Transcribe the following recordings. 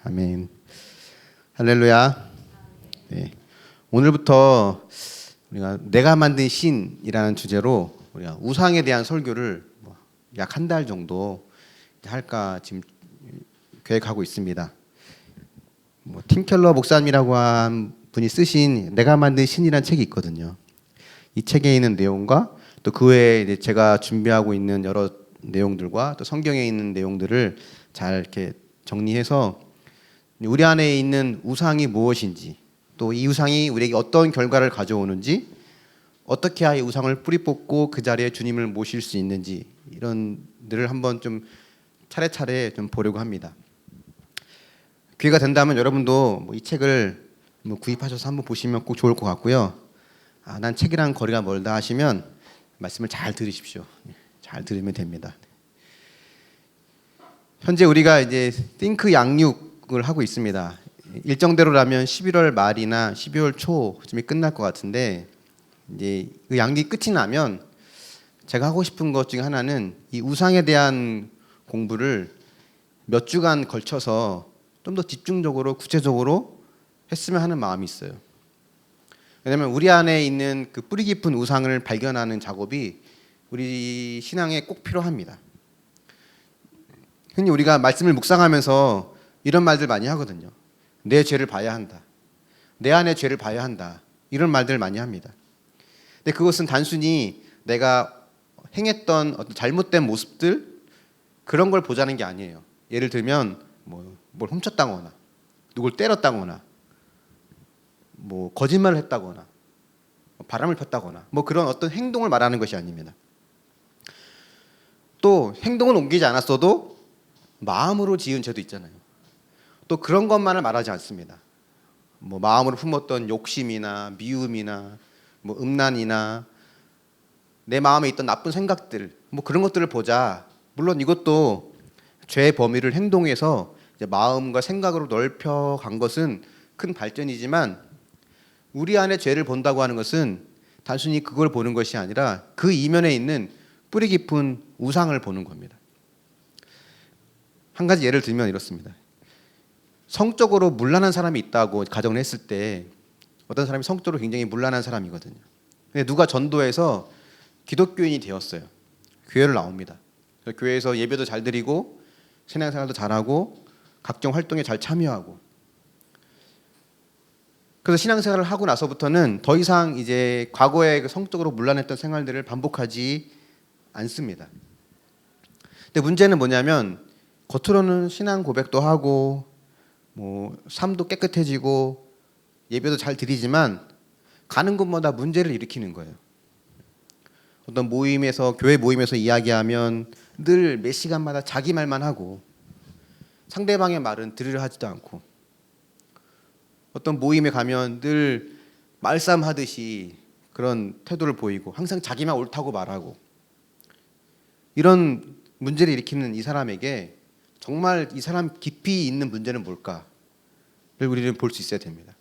아멘. 할렐루야. 네. 오늘부터 우리가 내가 만든 신이라는 주제로 우리가 우상에 대한 설교를 약 한 달 정도 할까 지금 계획하고 있습니다. 팀 켈러 목사님이라고 한 분이 쓰신 내가 만든 신이라는 책이 있거든요. 이 책에 있는 내용과 또 그 외에 이제 제가 준비하고 있는 여러 내용들과 또 성경에 있는 내용들을 잘 이렇게 정리해서 우리 안에 있는 우상이 무엇인지, 또 이 우상이 우리에게 어떤 결과를 가져오는지, 어떻게 해야 이 우상을 뿌리 뽑고 그 자리에 주님을 모실 수 있는지, 이런 들을 한번 좀 차례차례 좀 보려고 합니다. 기회가 된다면 여러분도 이 책을 구입하셔서 한번 보시면 꼭 좋을 것 같고요. 난 책이랑 거리가 멀다 하시면 말씀을 잘 들으십시오. 잘 들으면 됩니다. 현재 우리가 이제 띵크 양육을 하고 있습니다. 일정대로라면 11월 말이나 12월 초쯤에 끝날 것 같은데, 이제 그 양육이 끝이 나면 제가 하고 싶은 것 중에 하나는 이 우상에 대한 공부를 몇 주간 걸쳐서 좀 더 집중적으로 구체적으로 했으면 하는 마음이 있어요. 왜냐하면 우리 안에 있는 그 뿌리 깊은 우상을 발견하는 작업이 우리 신앙에 꼭 필요합니다. 흔히 우리가 말씀을 묵상하면서 이런 말들 많이 하거든요. 내 죄를 봐야 한다. 내 안의 죄를 봐야 한다. 이런 말들을 많이 합니다. 근데 그것은 단순히 내가 행했던 어떤 잘못된 모습들, 그런 걸 보자는 게 아니에요. 예를 들면 뭘 훔쳤다거나, 누굴 때렸다거나, 거짓말을 했다거나, 바람을 폈다거나, 그런 어떤 행동을 말하는 것이 아닙니다. 또 행동은 옮기지 않았어도 마음으로 지은 죄도 있잖아요. 또 그런 것만을 말하지 않습니다. 마음으로 품었던 욕심이나 미움이나 음란이나 내 마음에 있던 나쁜 생각들, 그런 것들을 보자. 물론 이것도 죄의 범위를 행동해서 이제 마음과 생각으로 넓혀간 것은 큰 발전이지만, 우리 안에 죄를 본다고 하는 것은 단순히 그걸 보는 것이 아니라 그 이면에 있는 뿌리 깊은 우상을 보는 겁니다. 한 가지 예를 들면 이렇습니다. 성적으로 문란한 사람이 있다고 가정을 했을 때, 어떤 사람이 성적으로 굉장히 문란한 사람이거든요. 근데 누가 전도해서 기독교인이 되었어요. 교회를 나옵니다. 교회에서 예배도 잘 드리고 신앙생활도 잘하고 각종 활동에 잘 참여하고, 그래서 신앙생활을 하고 나서부터는 더 이상 이제 과거에 그 성적으로 문란했던 생활들을 반복하지 않습니다. 근데 문제는 뭐냐면, 겉으로는 신앙 고백도 하고 삶도 깨끗해지고 예배도 잘 드리지만 가는 곳마다 문제를 일으키는 거예요. 어떤 모임에서, 교회 모임에서 이야기하면 늘 몇 시간마다 자기 말만 하고 상대방의 말은 들으려 하지도 않고, 어떤 모임에 가면 늘 말싸움하듯이 그런 태도를 보이고 항상 자기만 옳다고 말하고, 이런 문제를 일으키는 이 사람에게 정말 이 사람 깊이 있는 문제는 뭘까를 우리는 볼 수 있어야 됩니다.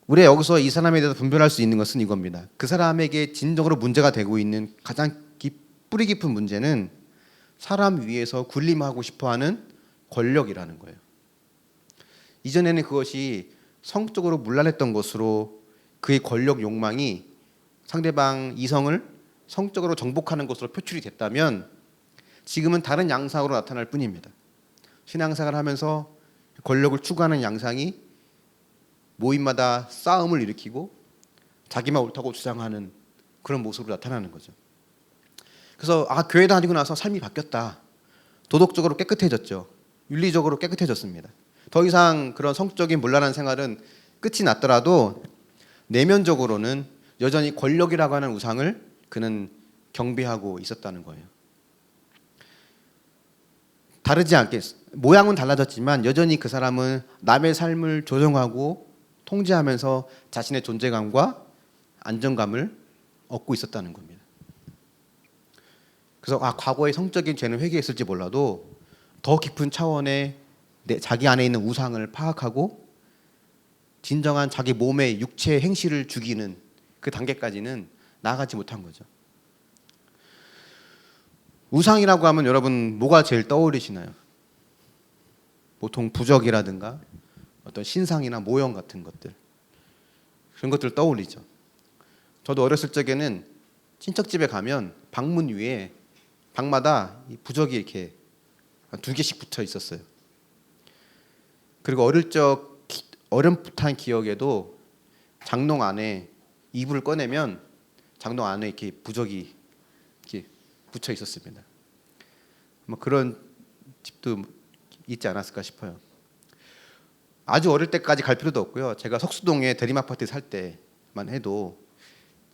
우리가 여기서 이 사람에 대해서 분별할 수 있는 것은 이겁니다. 그 사람에게 진정으로 문제가 되고 있는 가장 뿌리 깊은 문제는 사람 위에서 군림하고 싶어하는 권력이라는 거예요. 이전에는 그것이 성적으로 문란했던 것으로 그의 권력 욕망이 상대방 이성을 성적으로 정복하는 것으로 표출이 됐다면, 지금은 다른 양상으로 나타날 뿐입니다. 신앙생활을 하면서 권력을 추구하는 양상이 모임마다 싸움을 일으키고 자기만 옳다고 주장하는 그런 모습으로 나타나는 거죠. 그래서 교회 다니고 나서 삶이 바뀌었다. 도덕적으로 깨끗해졌죠. 윤리적으로 깨끗해졌습니다. 더 이상 그런 성적인 문란한 생활은 끝이 났더라도 내면적으로는 여전히 권력이라고 하는 우상을 그는 경배하고 있었다는 거예요. 다르지 않게 모양은 달라졌지만 여전히 그 사람은 남의 삶을 조정하고 통제하면서 자신의 존재감과 안정감을 얻고 있었다는 겁니다. 그래서 과거의 성적인 죄는 회개했을지 몰라도 더 깊은 차원의 자기 안에 있는 우상을 파악하고 진정한 자기 몸의 육체의 행실을 죽이는 그 단계까지는 나아가지 못한 거죠. 우상이라고 하면 여러분 뭐가 제일 떠오르시나요? 보통 부적이라든가 어떤 신상이나 모형 같은 것들, 그런 것들을 떠올리죠. 저도 어렸을 적에는 친척집에 가면 방문 위에 방마다 이 부적이 이렇게 한 2개씩 붙어 있었어요. 그리고 어릴 적 어렴풋한 기억에도 장롱 안에 이불을 꺼내면 장롱 안에 이렇게 부적이 이렇게 붙여 있었습니다. 뭐 그런 집도 있지 않았을까 싶어요. 아주 어릴 때까지 갈 필요도 없고요. 제가 석수동에 대림 아파트 살 때만 해도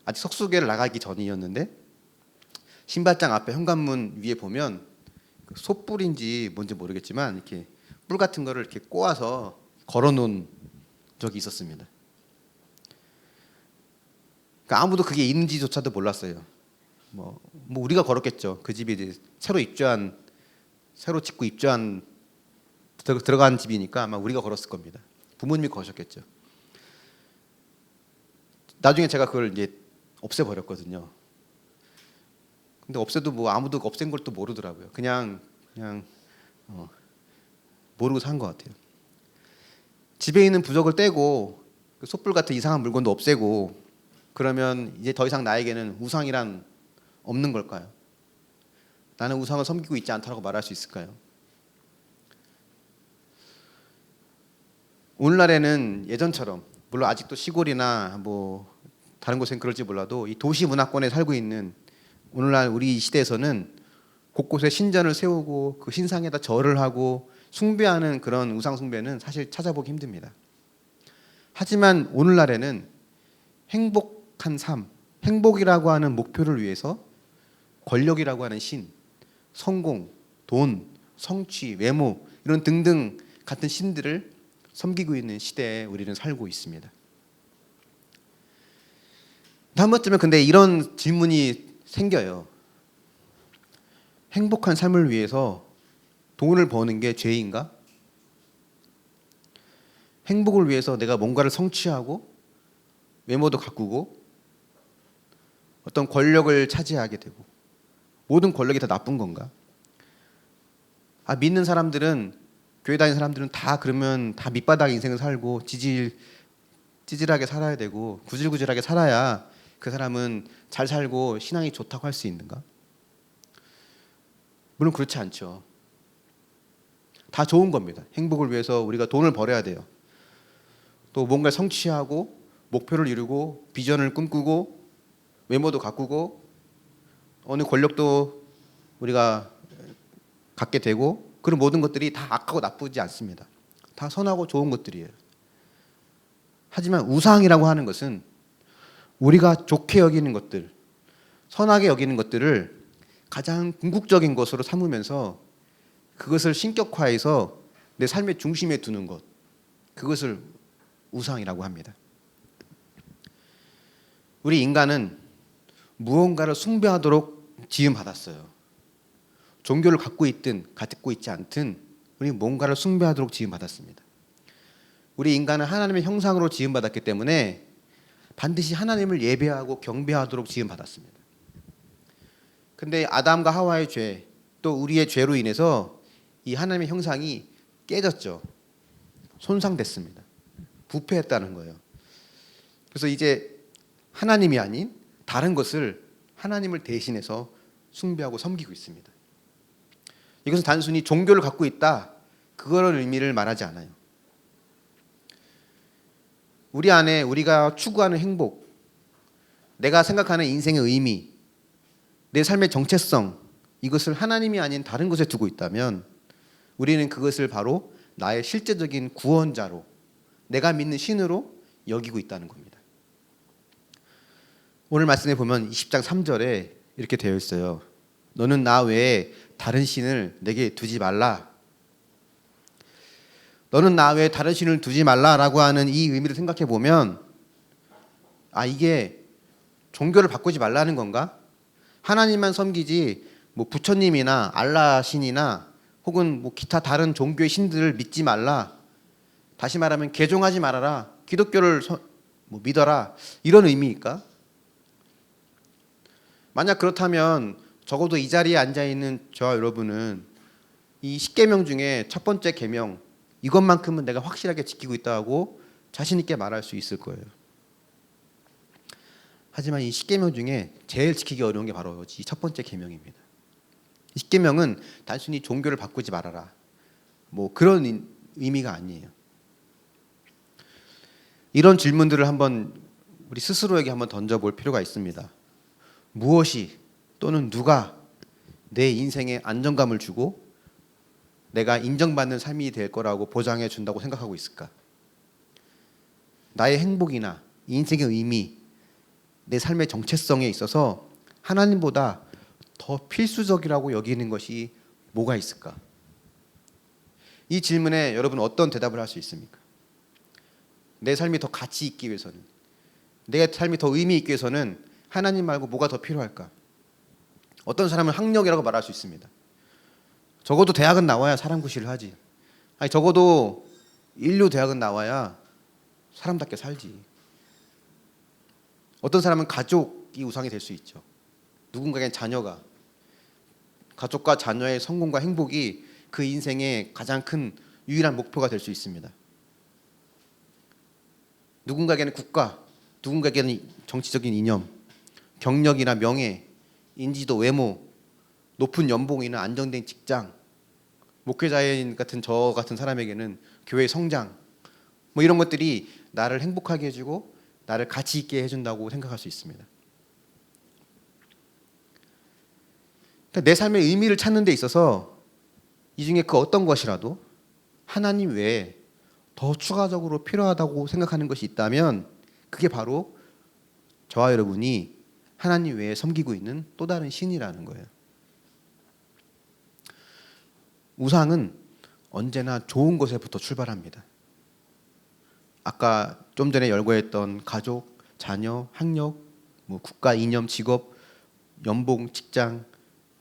아직 석수계를 나가기 전이었는데 신발장 앞에 현관문 위에 보면 솥불인지 뭔지 모르겠지만 이렇게 뿔 같은 거를 이렇게 꼬아서 걸어놓은 적이 있었습니다. 그러니까 아무도 그게 있는지조차도 몰랐어요. 뭐 우리가 걸었겠죠. 그 집이 이제 새로 짓고 입주한 들어간 집이니까 아마 우리가 걸었을 겁니다. 부모님이 거셨겠죠. 나중에 제가 그걸 이제 없애버렸거든요. 근데 없애도 뭐 아무도 없앤 걸 또 모르더라고요. 그냥 모르고 산 것 같아요. 집에 있는 부적을 떼고 그 솥불 같은 이상한 물건도 없애고 그러면 이제 더 이상 나에게는 우상이란 없는 걸까요? 나는 우상을 섬기고 있지 않다고 말할 수 있을까요? 오늘날에는 예전처럼 물론 아직도 시골이나 뭐 다른 곳엔 그럴지 몰라도 이 도시 문화권에 살고 있는 오늘날 우리 시대에서는 곳곳에 신전을 세우고 그 신상에다 절을 하고 숭배하는 그런 우상 숭배는 사실 찾아보기 힘듭니다. 하지만 오늘날에는 행복한 삶, 행복이라고 하는 목표를 위해서 권력이라고 하는 신, 성공, 돈, 성취, 외모 이런 등등 같은 신들을 섬기고 있는 시대에 우리는 살고 있습니다. 한 번쯤은 근데 이런 질문이 생겨요. 행복한 삶을 위해서 돈을 버는 게 죄인가? 행복을 위해서 내가 뭔가를 성취하고 외모도 가꾸고 어떤 권력을 차지하게 되고 모든 권력이 다 나쁜 건가? 믿는 사람들은 교회 다니는 사람들은 다 그러면 다 밑바닥 인생을 살고 찌질하게 살아야 되고 구질구질하게 살아야 그 사람은 잘 살고 신앙이 좋다고 할 수 있는가? 물론 그렇지 않죠. 다 좋은 겁니다. 행복을 위해서 우리가 돈을 벌어야 돼요. 또 뭔가를 성취하고 목표를 이루고 비전을 꿈꾸고 외모도 가꾸고 어느 권력도 우리가 갖게 되고 그런 모든 것들이 다 악하고 나쁘지 않습니다. 다 선하고 좋은 것들이에요. 하지만 우상이라고 하는 것은 우리가 좋게 여기는 것들, 선하게 여기는 것들을 가장 궁극적인 것으로 삼으면서 그것을 신격화해서 내 삶의 중심에 두는 것, 그것을 우상이라고 합니다. 우리 인간은 무언가를 숭배하도록 지음받았어요. 종교를 갖고 있든 갖고 있지 않든 우리 뭔가를 숭배하도록 지음받았습니다. 우리 인간은 하나님의 형상으로 지음받았기 때문에 반드시 하나님을 예배하고 경배하도록 지음받았습니다. 근데 아담과 하와의 죄, 또 우리의 죄로 인해서 이 하나님의 형상이 깨졌죠. 손상됐습니다. 부패했다는 거예요. 그래서 이제 하나님이 아닌 다른 것을 하나님을 대신해서 숭배하고 섬기고 있습니다. 이것은 단순히 종교를 갖고 있다, 그런 의미를 말하지 않아요. 우리 안에 우리가 추구하는 행복, 내가 생각하는 인생의 의미, 내 삶의 정체성, 이것을 하나님이 아닌 다른 곳에 두고 있다면 우리는 그것을 바로 나의 실제적인 구원자로, 내가 믿는 신으로 여기고 있다는 겁니다. 오늘 말씀에 보면 20장 3절에 이렇게 되어 있어요. 너는 나 외에 다른 신을 내게 두지 말라. 너는 나 외에 다른 신을 두지 말라라고 하는 이 의미를 생각해 보면 이게 종교를 바꾸지 말라는 건가? 하나님만 섬기지 뭐 부처님이나 알라 신이나 혹은 뭐 기타 다른 종교의 신들을 믿지 말라. 다시 말하면 개종하지 말아라. 기독교를 믿어라. 이런 의미일까? 만약 그렇다면 적어도 이 자리에 앉아 있는 저와 여러분은 이 10계명 중에 첫 번째 계명, 이것만큼은 내가 확실하게 지키고 있다고 자신 있게 말할 수 있을 거예요. 하지만 이 10계명 중에 제일 지키기 어려운 게 바로 이 첫 번째 계명입니다. 이 10계명은 단순히 종교를 바꾸지 말아라, 뭐 그런 의미가 아니에요. 이런 질문들을 한번 우리 스스로에게 한번 던져볼 필요가 있습니다. 무엇이 또는 누가 내 인생에 안정감을 주고 내가 인정받는 삶이 될 거라고 보장해 준다고 생각하고 있을까? 나의 행복이나 인생의 의미, 내 삶의 정체성에 있어서 하나님보다 더 필수적이라고 여기는 것이 뭐가 있을까? 이 질문에 여러분 어떤 대답을 할 수 있습니까? 내 삶이 더 가치 있기 위해서는, 내 삶이 더 의미 있기 위해서는 하나님 말고 뭐가 더 필요할까? 어떤 사람은 학력이라고 말할 수 있습니다. 적어도 대학은 나와야 사람 구실을 하지. 아니 적어도 인류 대학은 나와야 사람답게 살지. 어떤 사람은 가족이 우상이 될 수 있죠. 누군가에겐 자녀가, 가족과 자녀의 성공과 행복이 그 인생의 가장 큰 유일한 목표가 될 수 있습니다. 누군가에게는 국가, 누군가에게는 정치적인 이념, 경력이나 명예, 인지도, 외모, 높은 연봉이나 안정된 직장, 목회자인 같은 저 같은 사람에게는 교회 성장, 뭐 이런 것들이 나를 행복하게 해주고 나를 가치 있게 해준다고 생각할 수 있습니다. 그러니까 내 삶의 의미를 찾는 데 있어서 이 중에 그 어떤 것이라도 하나님 외에 더 추가적으로 필요하다고 생각하는 것이 있다면 그게 바로 저와 여러분이 하나님 외에 섬기고 있는 또 다른 신이라는 거예요. 우상은 언제나 좋은 것에부터 출발합니다. 아까 좀 전에 열거했던 가족, 자녀, 학력, 뭐 국가, 이념, 직업, 연봉, 직장,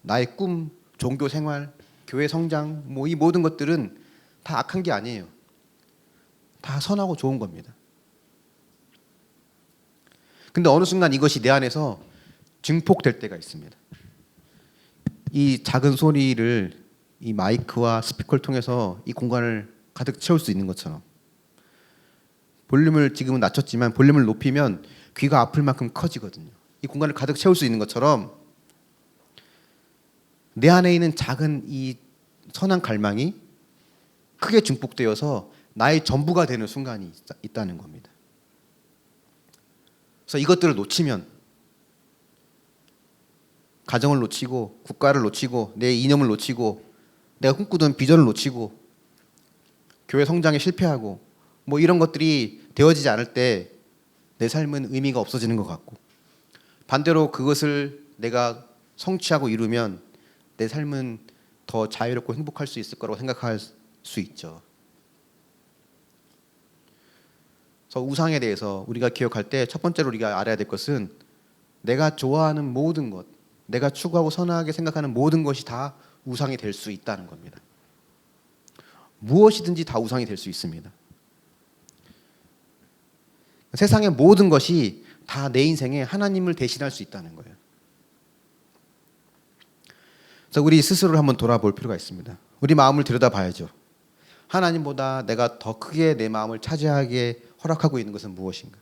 나의 꿈, 종교 생활, 교회 성장, 뭐 이 모든 것들은 다 악한 게 아니에요. 다 선하고 좋은 겁니다. 근데 어느 순간 이것이 내 안에서 증폭될 때가 있습니다. 이 작은 소리를 이 마이크와 스피커를 통해서 이 공간을 가득 채울 수 있는 것처럼, 볼륨을 지금은 낮췄지만 볼륨을 높이면 귀가 아플 만큼 커지거든요. 이 공간을 가득 채울 수 있는 것처럼 내 안에 있는 작은 이 선한 갈망이 크게 증폭되어서 나의 전부가 되는 순간이 있다는 겁니다. 그래서 이것들을 놓치면 가정을 놓치고 국가를 놓치고 내 이념을 놓치고 내가 꿈꾸던 비전을 놓치고 교회 성장에 실패하고 뭐 이런 것들이 되어지지 않을 때 내 삶은 의미가 없어지는 것 같고, 반대로 그것을 내가 성취하고 이루면 내 삶은 더 자유롭고 행복할 수 있을 거라고 생각할 수 있죠. 그래서 우상에 대해서 우리가 기억할 때 첫 번째로 우리가 알아야 될 것은 내가 좋아하는 모든 것, 내가 추구하고 선하게 생각하는 모든 것이 다 우상이 될 수 있다는 겁니다. 무엇이든지 다 우상이 될 수 있습니다. 세상의 모든 것이 다 내 인생에 하나님을 대신할 수 있다는 거예요. 그래서 우리 스스로를 한번 돌아볼 필요가 있습니다. 우리 마음을 들여다봐야죠. 하나님보다 내가 더 크게 내 마음을 차지하게 허락하고 있는 것은 무엇인가?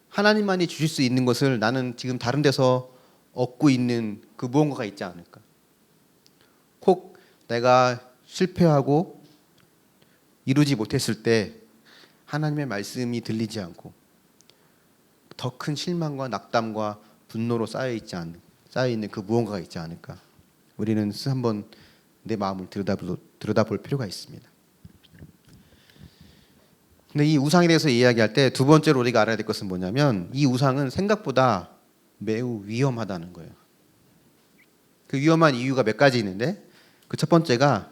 하나님만이 주실 수 있는 것을 나는 지금 다른 데서 얻고 있는 그 무언가가 있지 않을까? 혹 내가 실패하고 이루지 못했을 때 하나님의 말씀이 들리지 않고 더 큰 실망과 낙담과 분노로 쌓여 있는 그 무언가가 있지 않을까? 우리는 한번 내 마음을 들여다볼 필요가 있습니다. 근데 이 우상에 대해서 이야기할 때 두 번째로 우리가 알아야 될 것은 뭐냐면 이 우상은 생각보다 매우 위험하다는 거예요. 그 위험한 이유가 몇 가지 있는데 그 첫 번째가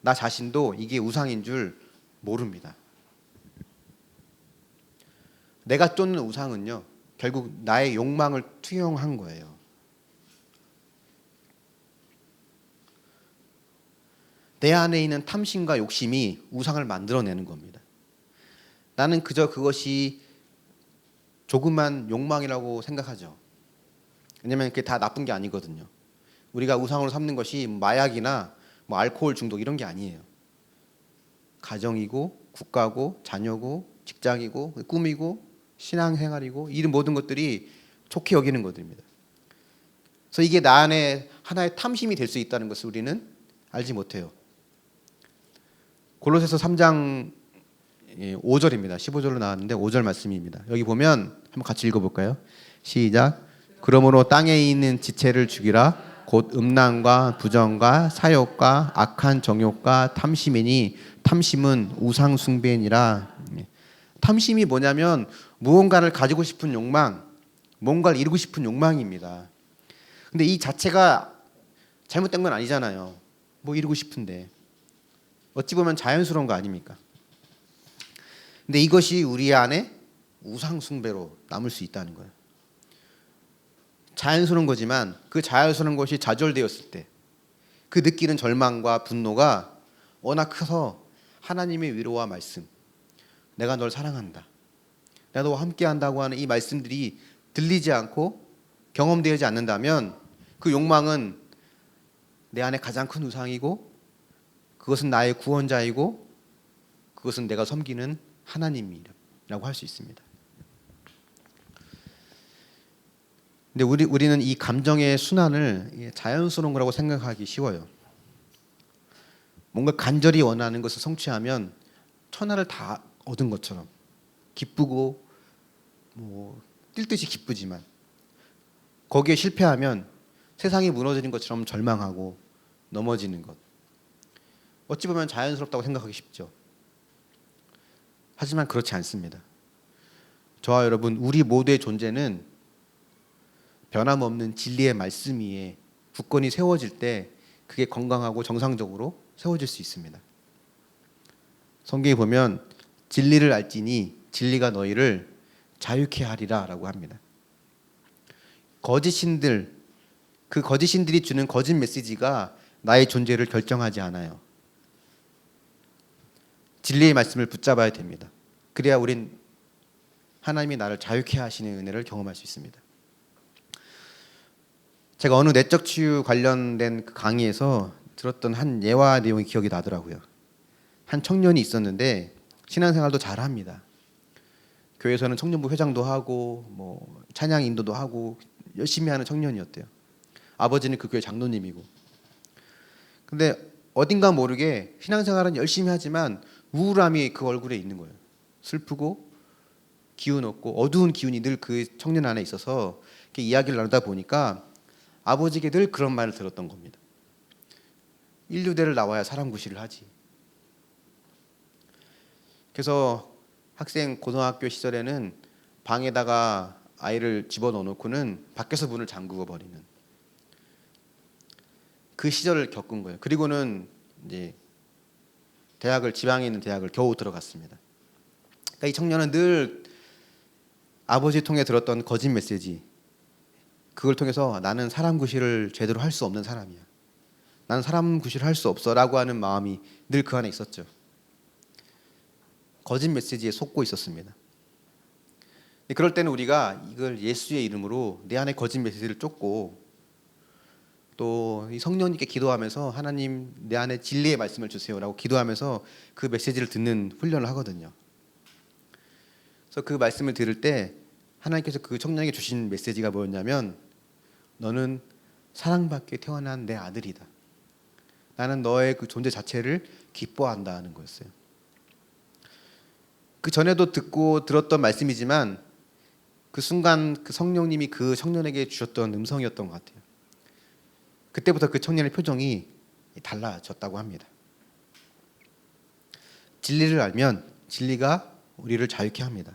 나 자신도 이게 우상인 줄 모릅니다. 내가 쫓는 우상은요, 결국 나의 욕망을 투영한 거예요. 내 안에 있는 탐심과 욕심이 우상을 만들어내는 겁니다. 나는 그저 그것이 조그만 욕망이라고 생각하죠. 왜냐하면 그게 다 나쁜 게 아니거든요. 우리가 우상으로 삼는 것이 마약이나 뭐 알코올 중독 이런 게 아니에요. 가정이고 국가고 자녀고 직장이고 꿈이고 신앙생활이고 이런 모든 것들이 좋게 여기는 것들입니다. 그래서 이게 나 안에 하나의 탐심이 될 수 있다는 것을 우리는 알지 못해요. 골로새서 3장 5절입니다. 15절로 나왔는데 5절 말씀입니다. 여기 보면 한번 같이 읽어볼까요? 시작. 그러므로 땅에 있는 지체를 죽이라. 곧 음란과 부정과 사욕과 악한 정욕과 탐심이니 탐심은 우상 숭배니라. 탐심이 뭐냐면 무언가를 가지고 싶은 욕망, 뭔가를 이루고 싶은 욕망입니다. 근데 이 자체가 잘못된 건 아니잖아요. 뭐 이루고 싶은데 어찌 보면 자연스러운 거 아닙니까? 근데 이것이 우리 안에 우상 숭배로 남을 수 있다는 거예요. 자연스러운 거지만 그 자연스러운 것이 좌절되었을 때 그 느끼는 절망과 분노가 워낙 커서 하나님의 위로와 말씀, 내가 널 사랑한다, 내가 너와 함께 한다고 하는 이 말씀들이 들리지 않고 경험되지 않는다면 그 욕망은 내 안에 가장 큰 우상이고 그것은 나의 구원자이고 그것은 내가 섬기는 하나님이라고 할 수 있습니다. 근데 우리는 이 감정의 순환을 자연스러운 거라고 생각하기 쉬워요. 뭔가 간절히 원하는 것을 성취하면 천하를 다 얻은 것처럼 기쁘고 뭐 뛸 듯이 기쁘지만 거기에 실패하면 세상이 무너지는 것처럼 절망하고 넘어지는 것. 어찌 보면 자연스럽다고 생각하기 쉽죠. 하지만 그렇지 않습니다. 저와 여러분, 우리 모두의 존재는 변함없는 진리의 말씀 위에 굳건히 세워질 때 그게 건강하고 정상적으로 세워질 수 있습니다. 성경에 보면 진리를 알지니 진리가 너희를 자유케 하리라 라고 합니다. 거짓신들, 그 거짓신들이 주는 거짓 메시지가 나의 존재를 결정하지 않아요. 진리의 말씀을 붙잡아야 됩니다. 그래야 우린 하나님이 나를 자유케 하시는 은혜를 경험할 수 있습니다. 제가 어느 내적 치유 관련된 그 강의에서 들었던 한 예화 내용이 기억이 나더라고요. 한 청년이 있었는데 신앙생활도 잘합니다. 교회에서는 청년부 회장도 하고 뭐 찬양 인도도 하고 열심히 하는 청년이었대요. 아버지는 그 교회 장로님이고. 근데 어딘가 모르게 신앙생활은 열심히 하지만 우울함이 그 얼굴에 있는 거예요. 슬프고 기운 없고 어두운 기운이 늘 그 청년 안에 있어서 이렇게 이야기를 나누다 보니까 아버지에게 늘 그런 말을 들었던 겁니다. 인류대를 나와야 사람 구실을 하지. 그래서 학생 고등학교 시절에는 방에다가 아이를 집어넣어 놓고는 밖에서 문을 잠그고 버리는 그 시절을 겪은 거예요. 그리고는 이제 지방에 있는 대학을 겨우 들어갔습니다. 그러니까 이 청년은 늘 아버지 통해 들었던 거짓 메시지, 그걸 통해서 나는 사람 구실을 제대로 할 수 없는 사람이야, 나는 사람 구실을 할 수 없어 라고 하는 마음이 늘 그 안에 있었죠. 거짓 메시지에 속고 있었습니다. 그럴 때는 우리가 이걸 예수의 이름으로 내 안에 거짓 메시지를 쫓고 또 이 성령님께 기도하면서 하나님 내 안에 진리의 말씀을 주세요라고 기도하면서 그 메시지를 듣는 훈련을 하거든요. 그래서 그 말씀을 들을 때 하나님께서 그 청년에게 주신 메시지가 뭐였냐면, 너는 사랑받게 태어난 내 아들이다, 나는 너의 그 존재 자체를 기뻐한다는 거였어요. 그 전에도 듣고 들었던 말씀이지만 그 순간 그 성령님이 그 청년에게 주셨던 음성이었던 것 같아요. 그때부터 그 청년의 표정이 달라졌다고 합니다. 진리를 알면 진리가 우리를 자유케 합니다.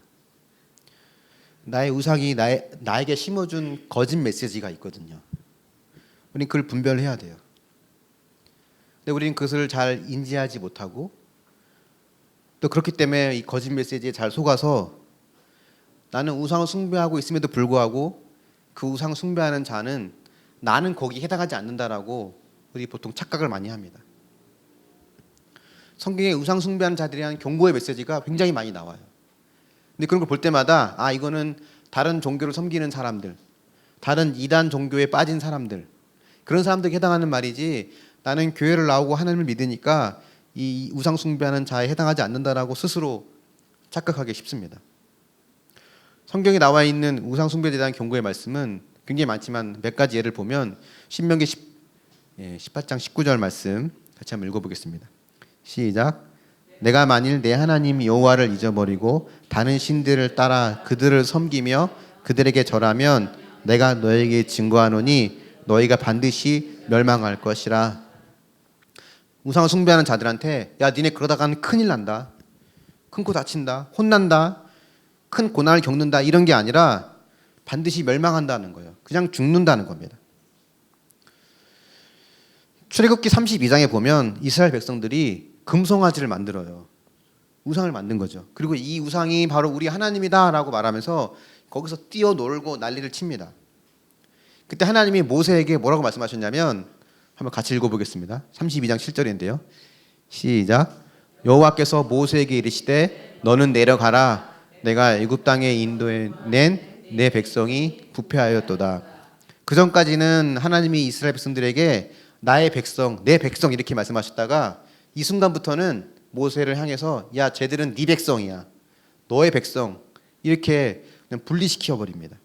나의 우상이 나에게 심어준 거짓 메시지가 있거든요. 우리는 그걸 분별해야 돼요. 근데 우리는 그것을 잘 인지하지 못하고 또 그렇기 때문에 이 거짓 메시지에 잘 속아서 나는 우상을 숭배하고 있음에도 불구하고 그 우상 숭배하는 자는 나는 거기에 해당하지 않는다라고 우리 보통 착각을 많이 합니다. 성경에 우상 숭배하는 자들에 대한 경고의 메시지가 굉장히 많이 나와요. 근데 그런 걸 볼 때마다 이거는 다른 종교를 섬기는 사람들, 다른 이단 종교에 빠진 사람들, 그런 사람들에게 해당하는 말이지, 나는 교회를 나오고 하나님을 믿으니까 이 우상 숭배하는 자에 해당하지 않는다라고 스스로 착각하기 쉽습니다. 성경에 나와 있는 우상 숭배에 대한 경고의 말씀은 굉장히 많지만 몇 가지 예를 보면 신명기 18장 19절 말씀 같이 한번 읽어보겠습니다. 시작. 내가 만일 내 하나님 여호와를 잊어버리고 다른 신들을 따라 그들을 섬기며 그들에게 절하면 내가 너에게 증거하노니 너희가 반드시 멸망할 것이라. 우상을 숭배하는 자들한테 야 니네 그러다가는 큰일 난다, 큰 코 다친다, 혼난다, 큰 고난을 겪는다 이런 게 아니라 반드시 멸망한다는 거예요. 그냥 죽는다는 겁니다. 출애굽기 32장에 보면 이스라엘 백성들이 금송아지를 만들어요. 우상을 만든 거죠. 그리고 이 우상이 바로 우리 하나님이다라고 말하면서 거기서 뛰어놀고 난리를 칩니다. 그때 하나님이 모세에게 뭐라고 말씀하셨냐면 한번 같이 읽어보겠습니다. 32장 7절인데요. 시작. 여호와께서 모세에게 이르시되 너는 내려가라. 내가 애굽 땅에 인도해 낸 내 백성이 부패하였도다. 그 전까지는 하나님이 이스라엘 백성들에게 나의 백성, 내 백성 이렇게 말씀하셨다가 이 순간부터는 모세를 향해서 야 쟤들은 네 백성이야, 너의 백성 이렇게 그냥 분리시켜 버립니다.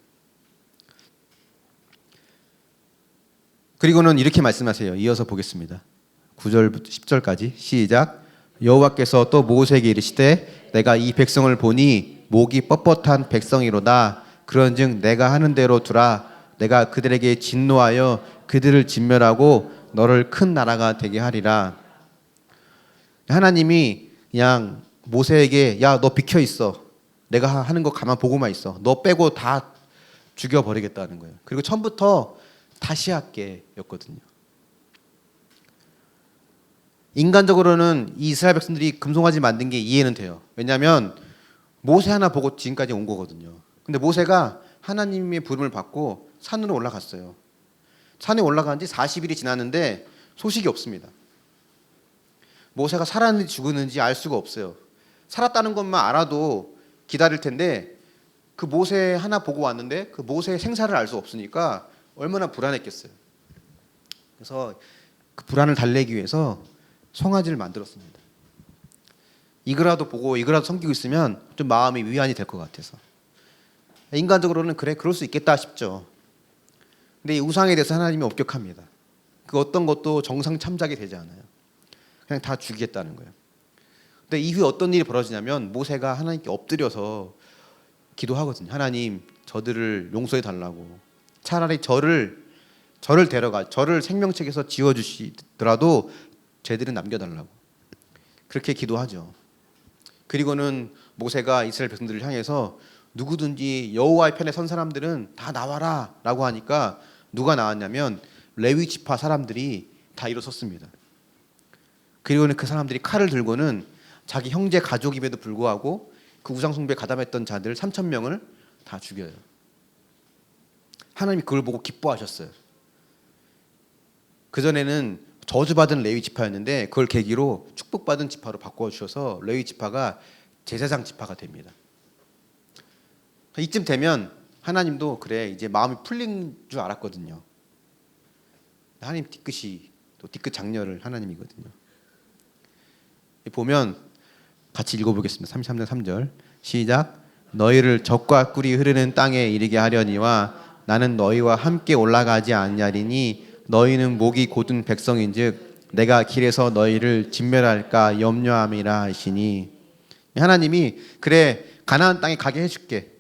그리고는 이렇게 말씀하세요. 이어서 보겠습니다. 9절부터 10절까지 시작. 여호와께서 또 모세에게 이르시되 내가 이 백성을 보니 목이 뻣뻣한 백성이로다. 그런즉 내가 하는 대로 두라. 내가 그들에게 진노하여 그들을 진멸하고 너를 큰 나라가 되게 하리라. 하나님이 그냥 모세에게 야 너 비켜 있어, 내가 하는 거 가만 보고만 있어, 너 빼고 다 죽여버리겠다는 거예요. 그리고 처음부터 다시 할게 였거든요. 인간적으로는 이 이스라엘 백성들이 금송아지 만든 게 이해는 돼요. 왜냐하면 모세 하나 보고 지금까지 온 거거든요. 근데 모세가 하나님의 부름을 받고 산으로 올라갔어요. 산에 올라간 지 40일이 지났는데 소식이 없습니다. 모세가 살았는지 죽었는지 알 수가 없어요. 살았다는 것만 알아도 기다릴 텐데 그 모세 하나 보고 왔는데 그 모세의 생사를 알 수 없으니까 얼마나 불안했겠어요. 그래서 그 불안을 달래기 위해서 송아지를 만들었습니다. 이거라도 보고 이거라도 섬기고 있으면 좀 마음이 위안이 될 것 같아서. 인간적으로는 그래 그럴 수 있겠다 싶죠. 근데 이 우상에 대해서 하나님이 엄격합니다. 그 어떤 것도 정상 참작이 되지 않아요. 그냥 다 죽이겠다는 거예요. 근데 이후에 어떤 일이 벌어지냐면 모세가 하나님께 엎드려서 기도하거든요. 하나님 저들을 용서해 달라고. 차라리 저를 데려가, 저를 생명책에서 지워주시더라도 쟤들은 남겨달라고 그렇게 기도하죠. 그리고는 모세가 이스라엘 백성들을 향해서 누구든지 여호와의 편에 선 사람들은 다 나와라 라고 하니까 누가 나왔냐면 레위 지파 사람들이 다 일어섰습니다. 그리고는 그 사람들이 칼을 들고는 자기 형제 가족임에도 불구하고 그 우상 숭배에 가담했던 자들 3,000명을 다 죽여요. 하나님이 그걸 보고 기뻐하셨어요. 그전에는 저주받은 레위 지파였는데 그걸 계기로 축복받은 지파로 바꿔주셔서 레위 지파가 제사장 지파가 됩니다. 이쯤 되면 하나님도 그래 이제 마음이 풀린 줄 알았거든요. 하나님 뒤끝이 또 뒤끝 장렬을 하나님이거든요. 보면 같이 읽어보겠습니다. 33장 3절 시작. 너희를 젖과 꿀이 흐르는 땅에 이르게 하려니와 나는 너희와 함께 올라가지 아니하리니 너희는 목이 곧은 백성인즉 내가 길에서 너희를 진멸할까 염려함이라 하시니. 하나님이 그래 가나안 땅에 가게 해줄게.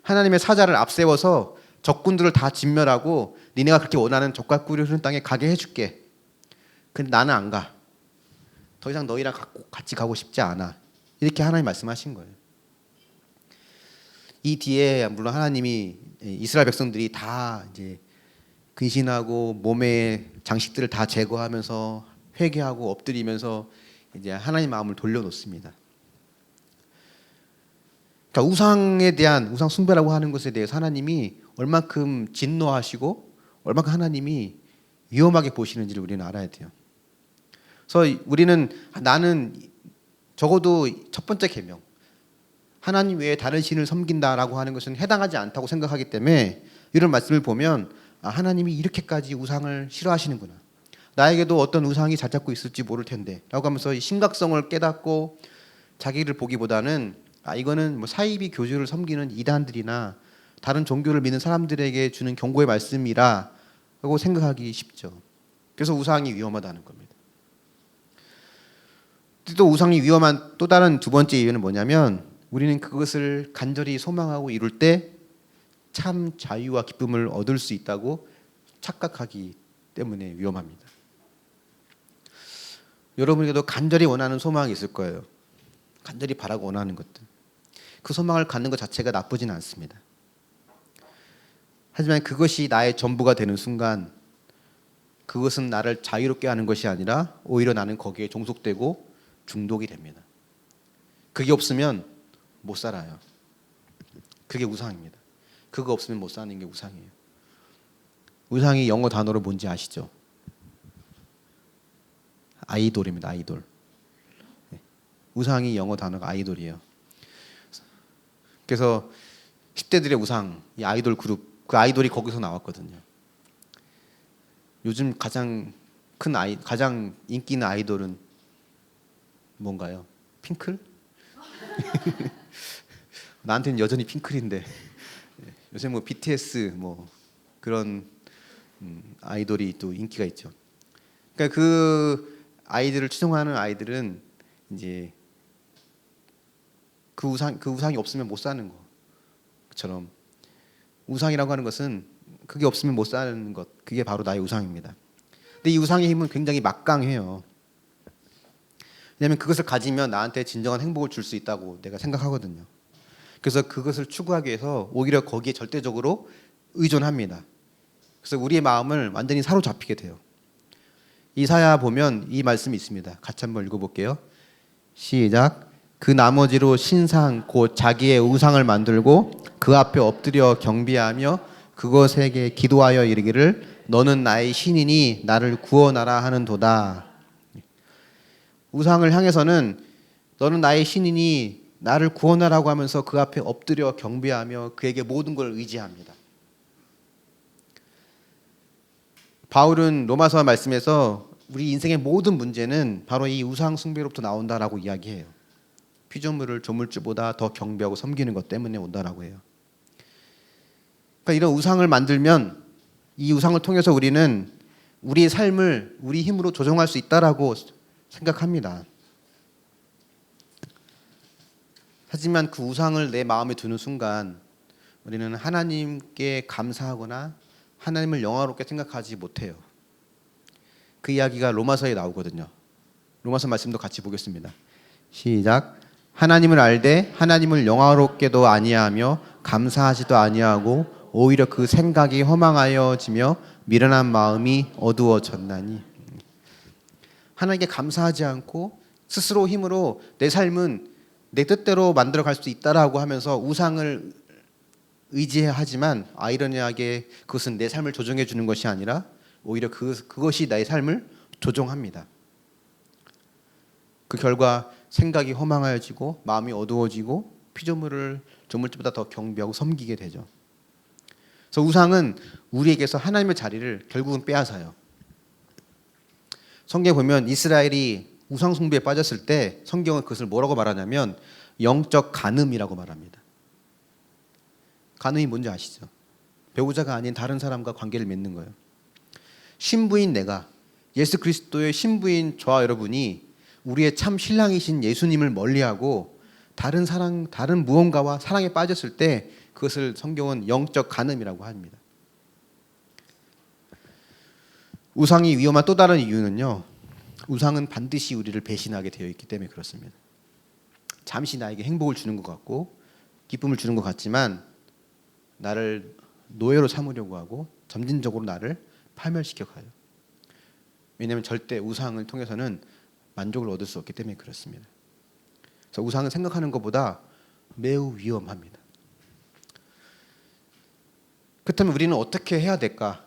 하나님의 사자를 앞세워서 적군들을 다 진멸하고 니네가 그렇게 원하는 젖과 꿀이 흐르는 땅에 가게 해줄게. 근데 나는 안 가. 더 이상 너희랑 같이 가고 싶지 않아. 이렇게 하나님 말씀하신 거예요. 이 뒤에 물론 하나님이 이스라엘 백성들이 다 이제 근신하고 몸의 장식들을 다 제거하면서 회개하고 엎드리면서 이제 하나님 마음을 돌려놓습니다. 그러니까 우상에 대한 우상 숭배라고 하는 것에 대해서 하나님이 얼만큼 진노하시고 얼만큼 하나님이 위험하게 보시는지를 우리는 알아야 돼요. 그래서 우리는 나는 적어도 첫 번째 계명 하나님 외에 다른 신을 섬긴다라고 하는 것은 해당하지 않다고 생각하기 때문에 이런 말씀을 보면 아, 하나님이 이렇게까지 우상을 싫어하시는구나. 나에게도 어떤 우상이 자잡고 있을지 모를 텐데 라고 하면서 이 심각성을 깨닫고 자기를 보기보다는 이거는 뭐 사이비 교주를 섬기는 이단들이나 다른 종교를 믿는 사람들에게 주는 경고의 말씀이라 라고 생각하기 쉽죠. 그래서 우상이 위험하다는 겁니다. 또 우상이 위험한 또 다른 두 번째 이유는 뭐냐면 우리는 그것을 간절히 소망하고 이룰 때 참 자유와 기쁨을 얻을 수 있다고 착각하기 때문에 위험합니다. 여러분에게도 간절히 원하는 소망이 있을 거예요. 간절히 바라고 원하는 것들. 그 소망을 갖는 것 자체가 나쁘진 않습니다. 하지만 그것이 나의 전부가 되는 순간 그것은 나를 자유롭게 하는 것이 아니라 오히려 나는 거기에 종속되고 중독이 됩니다. 그게 없으면 못 살아요. 그게 우상입니다. 그거 없으면 못 사는 게 우상이에요. 우상이 영어 단어로 뭔지 아시죠? 아이돌입니다. 아이돌. 우상이 영어 단어가 아이돌이에요. 그래서 10대들의 우상, 이 아이돌 그룹, 그 아이돌이 거기서 나왔거든요. 요즘 가장 인기 있는 아이돌은 뭔가요? 핑클? 나한테는 여전히 핑클인데 요새 뭐 BTS 뭐 그런 아이돌이 또 인기가 있죠. 그러니까 그 아이들을 추종하는 아이들은 이제 그 우상이 없으면 못 사는 것처럼 우상이라고 하는 것은 그게 없으면 못 사는 것, 그게 바로 나의 우상입니다. 근데 이 우상의 힘은 굉장히 막강해요. 왜냐하면 그것을 가지면 나한테 진정한 행복을 줄 수 있다고 내가 생각하거든요. 그래서 그것을 추구하기 위해서 오히려 거기에 절대적으로 의존합니다. 그래서 우리의 마음을 완전히 사로잡히게 돼요. 이사야 보면 이 말씀이 있습니다. 같이 한번 읽어볼게요. 시작. 그 나머지로 신상 곧 자기의 우상을 만들고 그 앞에 엎드려 경배하며 그것에게 기도하여 이르기를 너는 나의 신이니 나를 구원하라 하는도다. 우상을 향해서는 너는 나의 신이니 나를 구원하라고 하면서 그 앞에 엎드려 경배하며 그에게 모든 걸 의지합니다. 바울은 로마서 말씀에서 우리 인생의 모든 문제는 바로 이 우상 숭배로부터 나온다라고 이야기해요. 피조물을 조물주보다 더 경배하고 섬기는 것 때문에 온다라고 해요. 그러니까 이런 우상을 만들면 이 우상을 통해서 우리는 우리의 삶을 우리 힘으로 조정할 수 있다라고 생각합니다. 하지만 그 우상을 내 마음에 두는 순간 우리는 하나님께 감사하거나 하나님을 영화롭게 생각하지 못해요. 그 이야기가 로마서에 나오거든요. 로마서 말씀도 같이 보겠습니다. 시작. 하나님을 알되 하나님을 영화롭게도 아니하며 감사하지도 아니하고 오히려 그 생각이 허망하여지며 미련한 마음이 어두워졌나니. 하나님께 감사하지 않고 스스로 힘으로 내 삶은 내 뜻대로 만들어갈 수 있다라고 하면서 우상을 의지하지만 아이러니하게 그것은 내 삶을 조정해 주는 것이 아니라 오히려 그것이 나의 삶을 조종합니다. 그 결과 생각이 허망해지고 마음이 어두워지고 피조물을 조물주보다 더 경배하고 섬기게 되죠. 그래서 우상은 우리에게서 하나님의 자리를 결국은 빼앗아요. 성경에 보면 이스라엘이 우상 숭배에 빠졌을 때 성경은 그것을 뭐라고 말하냐면 영적 간음이라고 말합니다. 간음이 뭔지 아시죠? 배우자가 아닌 다른 사람과 관계를 맺는 거예요. 신부인 내가, 예수 그리스도의 신부인 저와 여러분이 우리의 참 신랑이신 예수님을 멀리하고 다른 무언가와 사랑에 빠졌을 때 그것을 성경은 영적 간음이라고 합니다. 우상이 위험한 또 다른 이유는요. 우상은 반드시 우리를 배신하게 되어 있기 때문에 그렇습니다. 잠시 나에게 행복을 주는 것 같고 기쁨을 주는 것 같지만 나를 노예로 삼으려고 하고 점진적으로 나를 파멸시켜 가요. 왜냐하면 절대 우상을 통해서는 만족을 얻을 수 없기 때문에 그렇습니다. 그래서 우상을 생각하는 것보다 매우 위험합니다. 그렇다면 우리는 어떻게 해야 될까?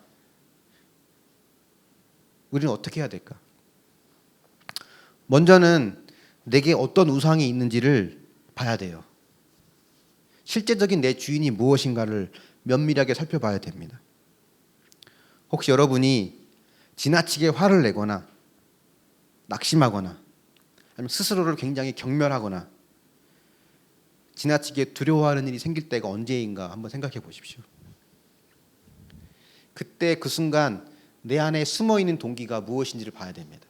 우리는 어떻게 해야 될까? 먼저는 내게 어떤 우상이 있는지를 봐야 돼요. 실제적인 내 주인이 무엇인가를 면밀하게 살펴봐야 됩니다. 혹시 여러분이 지나치게 화를 내거나 낙심하거나 아니면 스스로를 굉장히 경멸하거나 지나치게 두려워하는 일이 생길 때가 언제인가 한번 생각해 보십시오. 그때 그 순간 내 안에 숨어있는 동기가 무엇인지를 봐야 됩니다.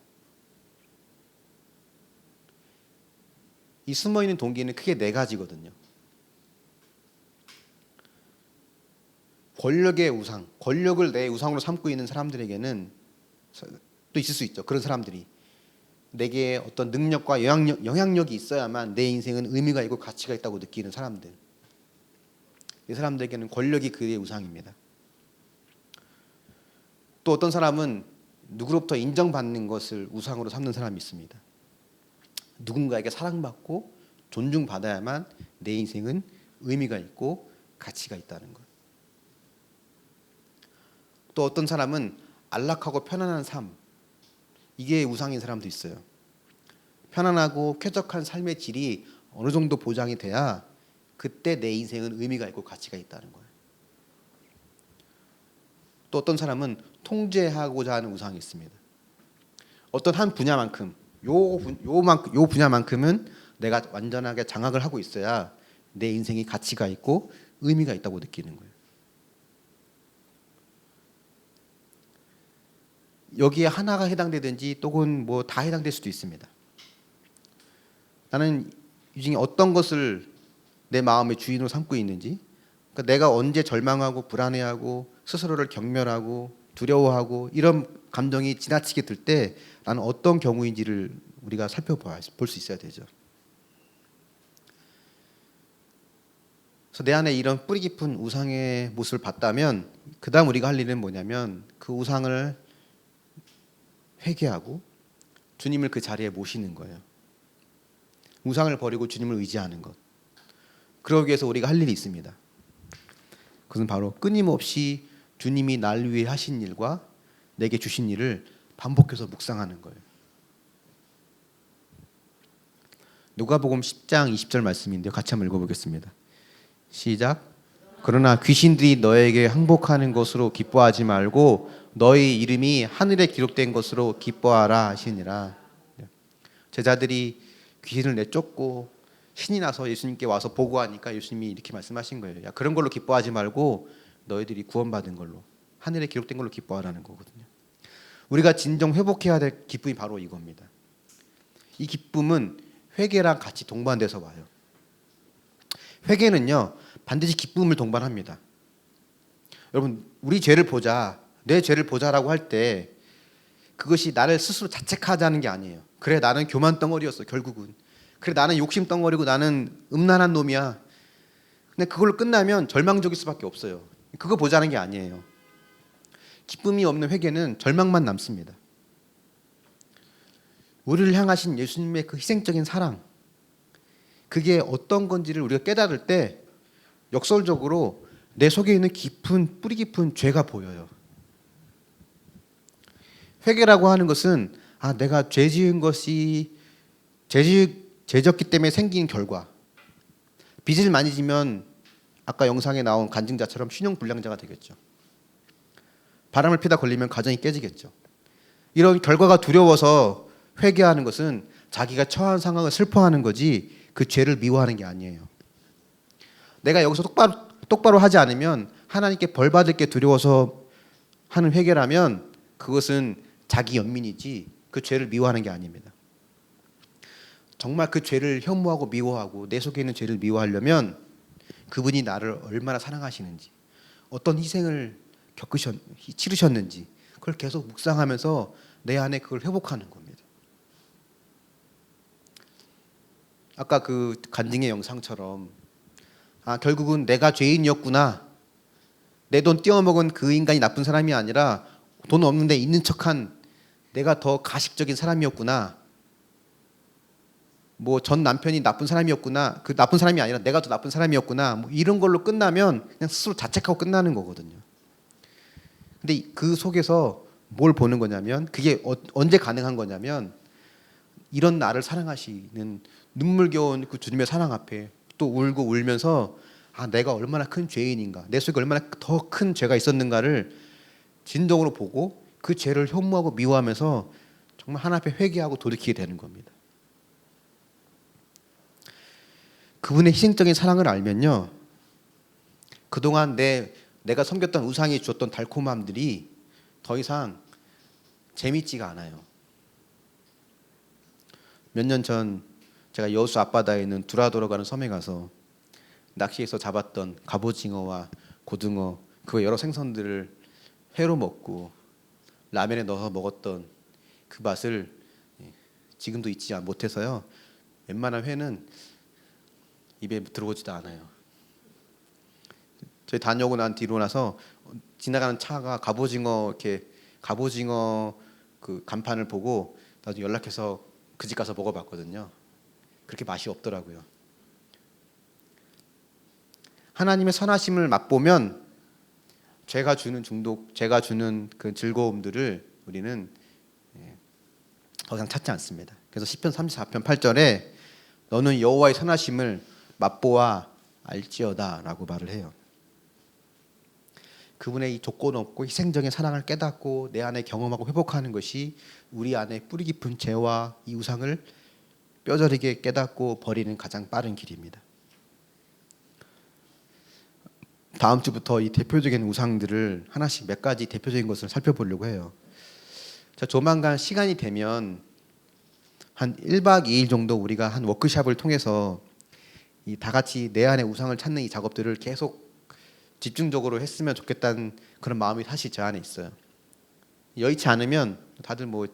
이 숨어있는 동기는 크게 네 가지거든요. 권력의 우상, 권력을 내 우상으로 삼고 있는 사람들에게는 또 있을 수 있죠. 그런 사람들이 내게 어떤 능력과 영향력이 있어야만 내 인생은 의미가 있고 가치가 있다고 느끼는 사람들. 이 사람들에게는 권력이 그의 우상입니다. 또 어떤 사람은 누구로부터 인정받는 것을 우상으로 삼는 사람이 있습니다. 누군가에게 사랑받고 존중받아야만 내 인생은 의미가 있고 가치가 있다는 것. 또 어떤 사람은 안락하고 편안한 삶, 이게 우상인 사람도 있어요. 편안하고 쾌적한 삶의 질이 어느 정도 보장이 돼야 그때 내 인생은 의미가 있고 가치가 있다는 거예요. 또 어떤 사람은 통제하고자 하는 우상이 있습니다. 어떤 한 분야만큼 요 분야만큼은 내가 완전하게 장악을 하고 있어야 내 인생이 가치가 있고 의미가 있다고 느끼는 거예요. 여기에 하나가 해당되든지 또는 뭐 다 해당될 수도 있습니다. 나는 이 중에 어떤 것을 내 마음의 주인으로 삼고 있는지, 그러니까 내가 언제 절망하고 불안해하고 스스로를 경멸하고 두려워하고 이런 감정이 지나치게 들 때 나는 어떤 경우인지를 우리가 볼 수 있어야 되죠. 그래서 내 안에 이런 뿌리 깊은 우상의 모습을 봤다면 그 다음 우리가 할 일은 뭐냐면 그 우상을 회개하고 주님을 그 자리에 모시는 거예요. 우상을 버리고 주님을 의지하는 것. 그러기 위해서 우리가 할 일이 있습니다. 그것은 바로 끊임없이 주님이 날 위해 하신 일과 내게 주신 일을 반복해서 묵상하는 거예요. 누가복음 10장 20절 말씀인데요. 같이 한번 읽어보겠습니다. 시작. 그러나 귀신들이 너에게 항복하는 것으로 기뻐하지 말고 너희 이름이 하늘에 기록된 것으로 기뻐하라 하시니라. 제자들이 귀신을 내쫓고 신이 나서 예수님께 와서 보고하니까 예수님이 이렇게 말씀하신 거예요. 야, 그런 걸로 기뻐하지 말고 너희들이 구원받은 걸로, 하늘에 기록된 걸로 기뻐하라는 거거든요. 우리가 진정 회복해야 될 기쁨이 바로 이겁니다. 이 기쁨은 회개랑 같이 동반돼서 와요. 회개는요 반드시 기쁨을 동반합니다. 여러분, 우리 죄를 보자, 내 죄를 보자라고 할 때 그것이 나를 스스로 자책하자는 게 아니에요. 그래, 나는 교만 덩어리였어. 결국은 그래, 나는 욕심 덩어리고 나는 음란한 놈이야. 근데 그걸로 끝나면 절망적일 수밖에 없어요. 그거 보자는 게 아니에요. 기쁨이 없는 회개는 절망만 남습니다. 우리를 향하신 예수님의 그 희생적인 사랑, 그게 어떤 건지를 우리가 깨달을 때 역설적으로 내 속에 있는 깊은 뿌리 깊은 죄가 보여요. 회개라고 하는 것은 내가 죄 지은 것이 죄졌기 때문에 생긴 결과, 빚을 많이 지면 아까 영상에 나온 간증자처럼 신용불량자가 되겠죠. 바람을 피다 걸리면 가정이 깨지겠죠. 이런 결과가 두려워서 회개하는 것은 자기가 처한 상황을 슬퍼하는 거지 그 죄를 미워하는 게 아니에요. 내가 여기서 똑바로 하지 않으면 하나님께 벌 받을 게 두려워서 하는 회개라면 그것은 자기 연민이지 그 죄를 미워하는 게 아닙니다. 정말 그 죄를 혐오하고 미워하고 내 속에 있는 죄를 미워하려면 그분이 나를 얼마나 사랑하시는지, 어떤 희생을 치르셨는지 그걸 계속 묵상하면서 내 안에 그걸 회복하는 겁니다. 아까 그 간증의 영상처럼 결국은 내가 죄인이었구나, 내 돈 떼어먹은 그 인간이 나쁜 사람이 아니라 돈 없는데 있는 척한 내가 더 가식적인 사람이었구나, 뭐 전 남편이 나쁜 사람이었구나, 그 나쁜 사람이 아니라 내가 더 나쁜 사람이었구나, 뭐 이런 걸로 끝나면 그냥 스스로 자책하고 끝나는 거거든요. 근데 그 속에서 뭘 보는 거냐면, 그게 언제 가능한 거냐면 이런 나를 사랑하시는 눈물겨운 그 주님의 사랑 앞에 또 울고 울면서 내가 얼마나 큰 죄인인가, 내 속에 얼마나 더 큰 죄가 있었는가를 진정으로 보고 그 죄를 혐오하고 미워하면서 정말 하나님 앞에 회개하고 돌이키게 되는 겁니다. 그분의 희생적인 사랑을 알면요, 그동안 내가 섬겼던 우상이 주었던 달콤함들이 더 이상 재밌지가 않아요. 몇 년 전 제가 여수 앞바다에 있는 두라도라가는 섬에 가서 낚시해서 잡았던 갑오징어와 고등어, 그 여러 생선들을 회로 먹고 라면에 넣어서 먹었던 그 맛을 지금도 잊지 못해서요, 웬만한 회는 입에 들어오지도 않아요. 저희 다녀오고 난 뒤로 나서 지나가는 차가 갑오징어 그 간판을 보고 나중에 연락해서 그 집 가서 먹어봤거든요. 그렇게 맛이 없더라고요. 하나님의 선하심을 맛보면 죄가 주는 중독, 죄가 주는 그 즐거움들을 우리는 더 이상 찾지 않습니다. 그래서 시편 34편 8절에 너는 여호와의 선하심을 맛보아 알지어다라고 말을 해요. 그분의 이 조건 없고 희생적인 사랑을 깨닫고 내 안에 경험하고 회복하는 것이 우리 안에 뿌리 깊은 죄와 이 우상을 뼈저리게 깨닫고 버리는 가장 빠른 길입니다. 다음 주부터 이 대표적인 우상들을 하나씩 몇 가지 대표적인 것을 살펴보려고 해요. 자, 조만간 시간이 되면 한 1박 2일 정도 우리가 한 워크숍을 통해서 이 다 같이 내 안에 우상을 찾는 이 작업들을 계속 집중적으로 했으면 좋겠다는 그런 마음이 사실 제 안에 있어요. 여의치 않으면 다들 뭐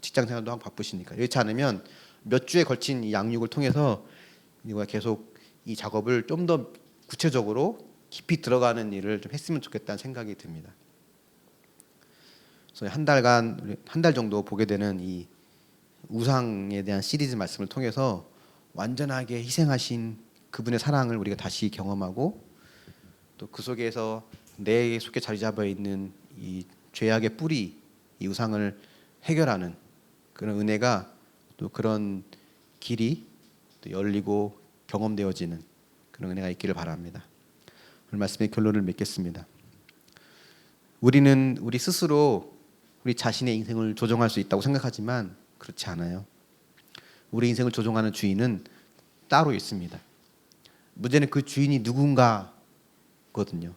직장 생활도 하고 바쁘시니까 여의치 않으면 몇 주에 걸친 이 양육을 통해서 우리가 계속 이 작업을 좀 더 구체적으로 깊이 들어가는 일을 좀 했으면 좋겠다는 생각이 듭니다. 그래서 한 달 정도 보게 되는 이 우상에 대한 시리즈 말씀을 통해서 완전하게 희생하신 그분의 사랑을 우리가 다시 경험하고 또 그 속에서 내 속에 자리 잡아 있는 이 죄악의 뿌리, 이 우상을 해결하는 그런 은혜가 또 그런 길이 또 열리고 경험되어지는 그런 은혜가 있기를 바랍니다. 오늘 말씀의 결론을 맺겠습니다. 우리는 우리 스스로 우리 자신의 인생을 조종할 수 있다고 생각하지만 그렇지 않아요. 우리 인생을 조종하는 주인은 따로 있습니다. 문제는 그 주인이 누군가거든요.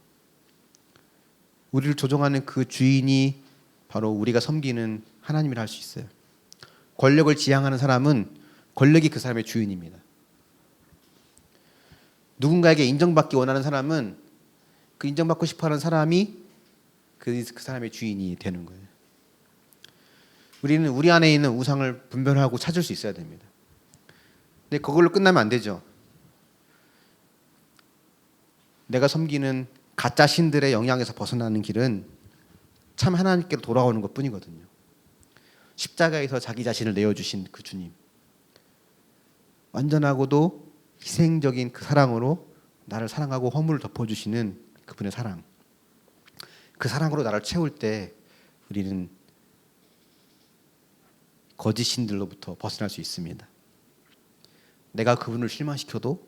우리를 조종하는 그 주인이 바로 우리가 섬기는 하나님이라 할 수 있어요. 권력을 지향하는 사람은 권력이 그 사람의 주인입니다. 누군가에게 인정받기 원하는 사람은 그 인정받고 싶어하는 사람이 그 사람의 주인이 되는 거예요. 우리는 우리 안에 있는 우상을 분별하고 찾을 수 있어야 됩니다. 근데 그걸로 끝나면 안 되죠. 내가 섬기는 가짜 신들의 영향에서 벗어나는 길은 참 하나님께로 돌아오는 것뿐이거든요. 십자가에서 자기 자신을 내어주신 그 주님, 완전하고도 희생적인 그 사랑으로 나를 사랑하고 허물을 덮어주시는 그분의 사랑, 그 사랑으로 나를 채울 때 우리는 거짓 신들로부터 벗어날 수 있습니다. 내가 그분을 실망시켜도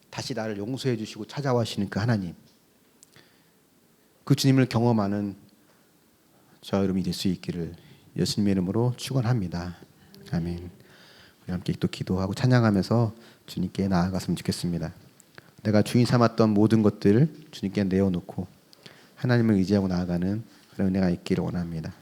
다시 나를 용서해 주시고 찾아와 주시는 그 하나님, 그 주님을 경험하는 저와 여러분이 될 수 있기를 예수님의 이름으로 축원합니다. 아멘. 우리 함께 또 기도하고 찬양하면서 주님께 나아갔으면 좋겠습니다. 내가 주인 삼았던 모든 것들을 주님께 내어놓고 하나님을 의지하고 나아가는 그런 은혜가 있기를 원합니다.